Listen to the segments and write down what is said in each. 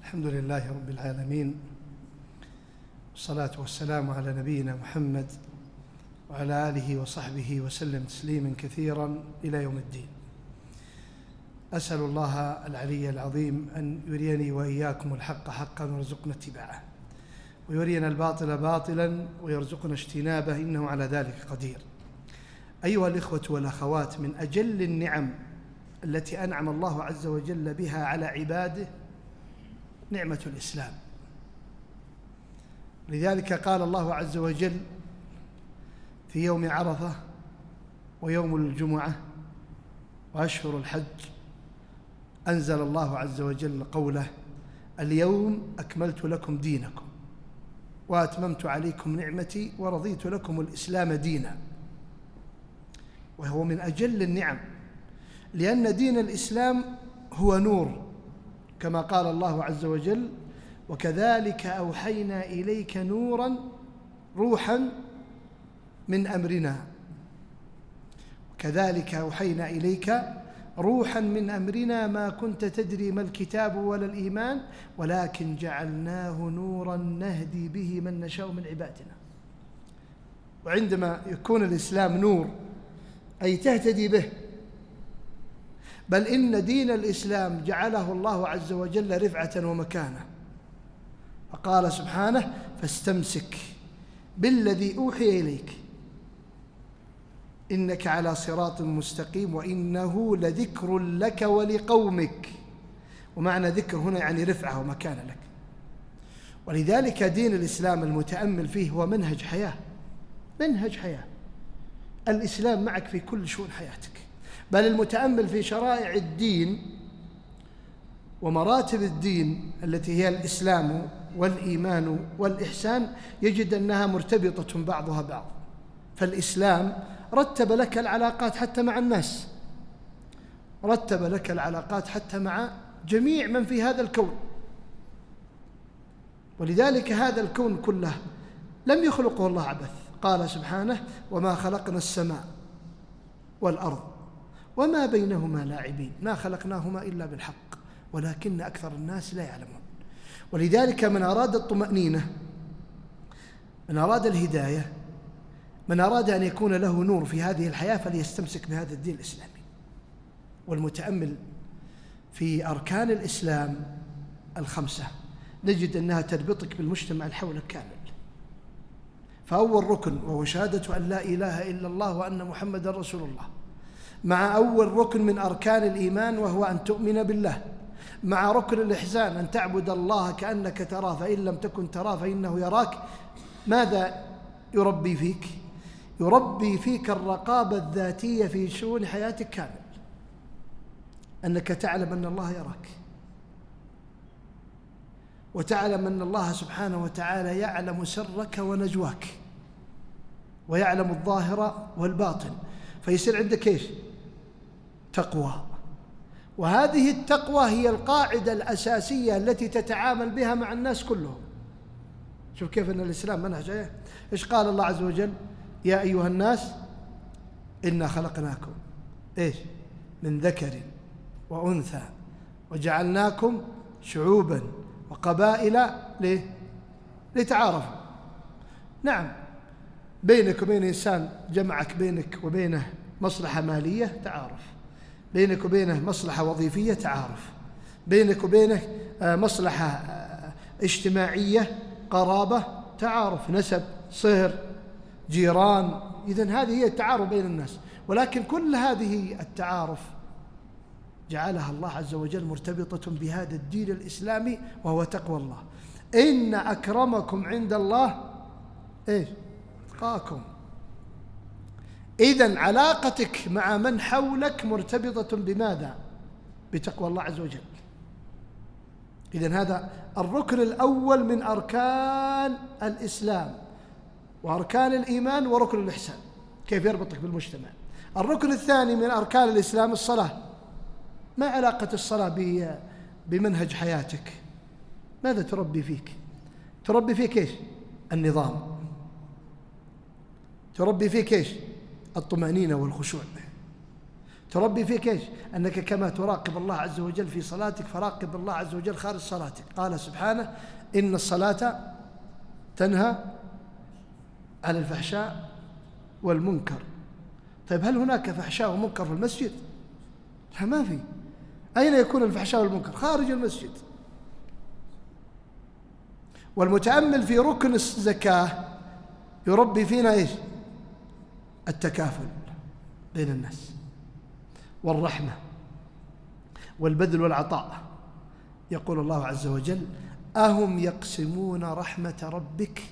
الحمد لله رب العالمين، والصلاة والسلام على نبينا محمد وعلى آله وصحبه وسلم تسليما كثيرا إلى يوم الدين. أسأل الله العلي العظيم أن يريني وإياكم الحق حقا ويرزقنا اتباعه، ويرينا الباطل باطلا ويرزقنا اجتنابه، إنه على ذلك قدير. أيها الإخوة والأخوات، من أجل النعم التي أنعم الله عز وجل بها على عباده نعمة الإسلام. لذلك قال الله عز وجل في يوم عرفة ويوم الجمعة وأشهر الحج، أنزل الله عز وجل قوله: اليوم أكملت لكم دينكم وأتممت عليكم نعمتي ورضيت لكم الإسلام دينا. وهو من أجل النعم، لأن دين الإسلام هو نور، كما قال الله عز وجل: وكذلك أوحينا إليك نورا روحا من أمرنا. كذلك أوحينا إليك روحا من أمرنا ما كنت تدري ما الكتاب ولا الإيمان ولكن جعلناه نورا نهدي به من نشاء من عبادنا. وعندما يكون الإسلام نور أي تهتدي به، بل إن دين الإسلام جعله الله عز وجل رفعة ومكانة، فقال سبحانه: فاستمسك بالذي أوحي إليك إنك على صراط مستقيم وإنه لذكر لك ولقومك. ومعنى ذكر هنا يعني رفعة ومكانة لك. ولذلك دين الإسلام المتأمل فيه هو منهج حياة، منهج حياة. الإسلام معك في كل شؤون حياتك، بل المتأمل في شرائع الدين ومراتب الدين التي هي الإسلام والإيمان والإحسان يجد أنها مرتبطة بعضها بعض. فالإسلام رتب لك العلاقات حتى مع الناس، رتب لك العلاقات حتى مع جميع من في هذا الكون. ولذلك هذا الكون كله لم يخلقه الله عبث. قال سبحانه: وما خلقنا السماء والأرض وما بينهما لاعبين ما خلقناهما إلا بالحق ولكن أكثر الناس لا يعلمون. ولذلك من أراد الطمأنينة، من أراد الهداية، من أراد أن يكون له نور في هذه الحياة فليستمسك بهذا الدين الإسلامي. والمتأمل في أركان الإسلام الخمسة نجد أنها تربطك بالمجتمع حولك كامل. فأول ركن وهو شهادة أن لا إله إلا الله وأن محمد رسول الله، مع أول ركن من أركان الإيمان وهو أن تؤمن بالله، مع ركن الإحسان أن تعبد الله كأنك تراه فإن لم تكن تراه فإنه يراك. ماذا يربي فيك؟ يربي فيك الرقابة الذاتية في شؤون حياتك كامل، أنك تعلم أن الله يراك، وتعلم أن الله سبحانه وتعالى يعلم سرك ونجواك ويعلم الظاهر والباطن، فيصير عندك إيش؟ تقوى. وهذه التقوى هي القاعدة الأساسية التي تتعامل بها مع الناس كلهم. شوف كيف أن الإسلام منهج. إيش قال الله عز وجل؟ يا أيها الناس إنا خلقناكم إيش؟ من ذكر وأنثى وجعلناكم شعوبا وقبائل لتعارفوا. نعم، بينك وبين إنسان جمعك بينك وبينه مصلحة مالية تعارف، بينك وبينه مصلحة وظيفية تعارف، بينك وبينه مصلحة اجتماعية قرابة تعارف، نسب صهر جيران. إذن هذه هي التعارف بين الناس. ولكن كل هذه التعارف جعلها الله عز وجل مرتبطة بهذا الدين الإسلامي وهو تقوى الله. إن أكرمكم عند الله إيش؟ أتقاكم. إذن علاقتك مع من حولك مرتبطة بماذا؟ بتقوى الله عز وجل. إذن هذا الركن الأول من أركان الإسلام وأركان الإيمان وركن الإحسان، كيف يربطك بالمجتمع. الركن الثاني من أركان الإسلام الصلاة. ما علاقة الصلاة بمنهج حياتك؟ ماذا تربي فيك؟ تربي فيك إيش؟ النظام. تربي فيك إيش؟ الطمأنينة والخشوع. تربي فيك إيش؟ أنك كما تراقب الله عز وجل في صلاتك فراقب الله عز وجل خارج صلاتك. قال سبحانه إن الصلاة تنهى عن الفحشاء والمنكر. طيب هل هناك فحشاء ومنكر في المسجد؟ لا، ما في. أين يكون الفحشاء والمنكر؟ خارج المسجد. والمتأمل في ركن الزكاة يربي فينا إيش؟ التكافل بين الناس والرحمة والبذل والعطاء. يقول الله عز وجل أهم يقسمون رحمة ربك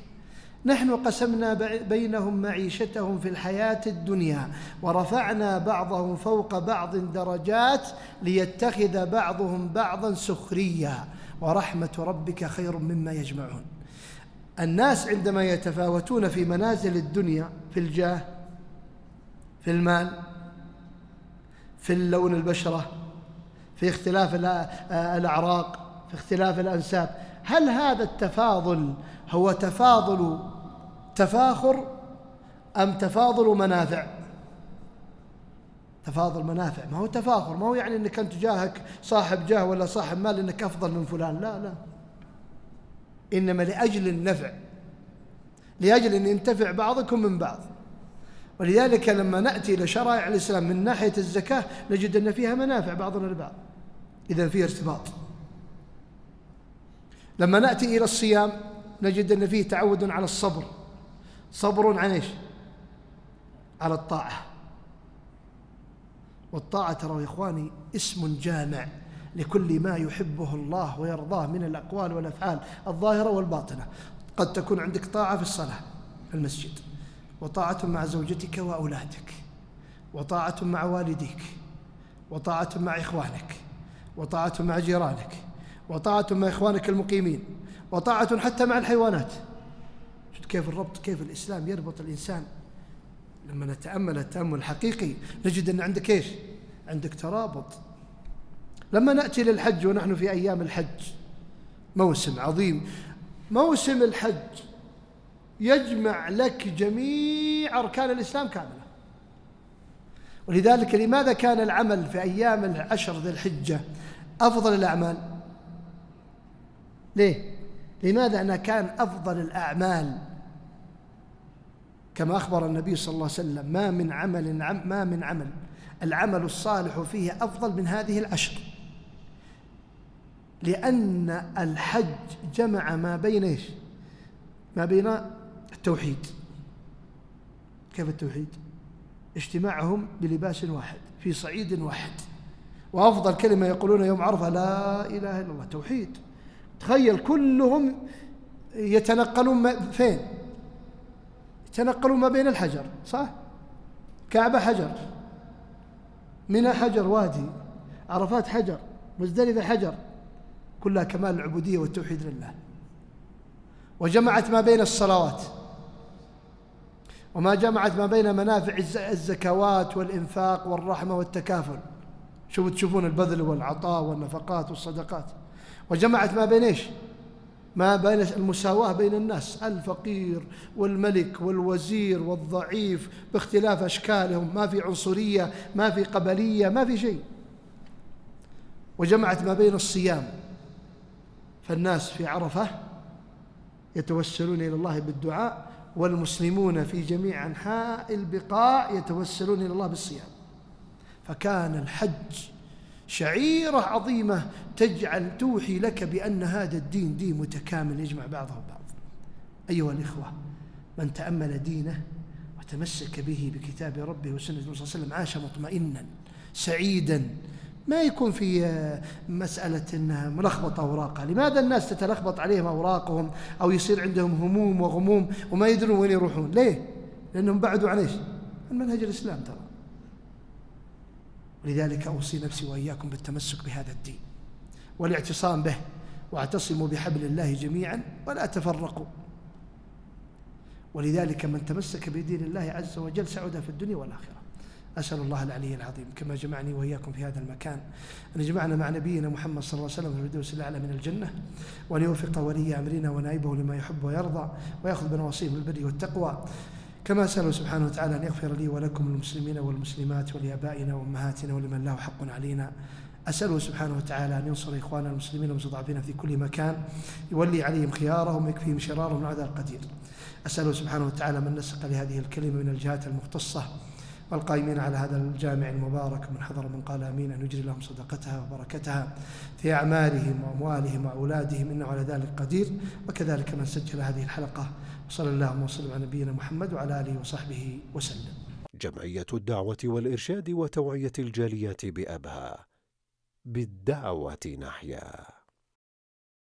نحن قسمنا بينهم معيشتهم في الحياة الدنيا ورفعنا بعضهم فوق بعض درجات ليتخذ بعضهم بعضا سخريا ورحمة ربك خير مما يجمعون. الناس عندما يتفاوتون في منازل الدنيا، في الجاه، في المال، في اللون البشرة، في اختلاف الأعراق، في اختلاف الأنساب، هل هذا التفاضل هو تفاخر أم تفاضل منافع؟ تفاضل منافع، ما هو تفاخر، ما هو يعني أنك أنت جاهك صاحب جاه ولا صاحب مال أنك أفضل من فلان، لا لا، إنما لأجل النفع، لأجل أن ينتفع بعضكم من بعض. ولذلك لما نأتي إلى شرائع الإسلام من ناحية الزكاة نجد أن فيها منافع بعضنا البعض، إذن فيه ارتباط. لما نأتي إلى الصيام نجد أن فيه تعود على الصبر، صبر عن إيش؟ على الطاعة. والطاعة ترى يا إخواني اسم جامع لكل ما يحبه الله ويرضاه من الأقوال والأفعال الظاهرة والباطنة. قد تكون عندك طاعة في الصلاة في المسجد، وطاعة مع زوجتك وأولادك، وطاعة مع والديك، وطاعة مع إخوانك، وطاعة مع جيرانك، وطاعة مع إخوانك المقيمين، وطاعة حتى مع الحيوانات. شوف كيف الربط، كيف الإسلام يربط الإنسان. لما نتأمل التأمل الحقيقي نجد أن عندك إيش؟ عندك ترابط. لما نأتي للحج ونحن في أيام الحج، موسم عظيم، موسم الحج يجمع لك جميع أركان الإسلام كاملة. ولذلك لماذا كان العمل في أيام العشر ذي الحجة أفضل الأعمال؟ ليه؟ لماذا أنه كان أفضل الأعمال؟ كما أخبر النبي صلى الله عليه وسلم ما من عمل العمل الصالح فيه أفضل من هذه العشر، لأن الحج جمع ما بين إيش؟ ما بين التوحيد. كيف التوحيد؟ اجتماعهم بلباس واحد في صعيد واحد، وأفضل كلمة يقولون يوم عرفة لا إله إلا الله، توحيد. تخيل كلهم يتنقلون فين؟ يتنقلون ما بين الحجر، صح؟ كعبة حجر، منى حجر، وادي عرفات حجر، مزدلفة حجر، كلها كمال العبودية والتوحيد لله. وجمعت ما بين الصلوات، وما جمعت ما بين منافع الزكوات والإنفاق والرحمة والتكافل. شوفوا تشوفون البذل والعطاء والنفقات والصدقات. وجمعت ما بين إيش؟ ما بين المساواة بين الناس، الفقير والملك والوزير والضعيف باختلاف أشكالهم، ما في عنصرية، ما في قبلية، ما في شيء. وجمعت ما بين الصيام، فالناس في عرفة يتوسلون إلى الله بالدعاء، والمسلمون في جميع أنحاء البقاع يتوسلون إلى الله بالصيام. فكان الحج شعيرة عظيمة تجعل توحي لك بأن هذا الدين دين متكامل يجمع بعضه بعض. أيها الإخوة، من تأمل دينه وتمسك به بكتاب ربه وسنة النبي صلى الله عليه وسلم عاش مطمئنا سعيدا. ما يكون في مسألة إنها ملخبطة أوراقها. لماذا الناس تتلخبط عليهم أوراقهم أو يصير عندهم هموم وغموم وما يدرون وين يروحون؟ ليه؟ لأنهم بعدوا عن إيش؟ عن منهج الإسلام ترى. ولذلك أوصي نفسي وإياكم بالتمسك بهذا الدين والاعتصام به، واعتصموا بحبل الله جميعا ولا تفرقوا. ولذلك من تمسك بدين الله عز وجل سعد في الدنيا والآخرة. أسأل الله العلي العظيم كما جمعني وإياكم في هذا المكان أن يجمعنا مع نبينا محمد صلى الله عليه وسلم في الفردوس الأعلى من الجنة، وأن يوفق ولي أمرنا ونائبه لما يحب ويرضى، ويأخذ بنواصيه بالبر والتقوى، كما أسأله سبحانه وتعالى أن يغفر لي ولكم المسلمين والمسلمات ولآبائنا وأمهاتنا ولمن له حق علينا. أسأله سبحانه وتعالى أن ينصر إخواننا المسلمين المستضعفين في كل مكان، يولي عليهم خيارهم ويكفيهم شرارهم من عذاب القدير. أسأله سبحانه وتعالى من نسق لهذه الكلمة من الجهات المختصة والقائمين على هذا الجامع المبارك ومن حضر من قال آمين أن يجري لهم صدقتها وبركتها في أعمالهم وأموالهم وأولادهم إنه على ذلك قدير، وكذلك من سجل هذه الحلقة. وصلى الله وسلم على نبينا محمد وعلى آله وصحبه وسلم. جمعية الدعوة والإرشاد وتوعية الجاليات بأبها، بالدعوة نحيا.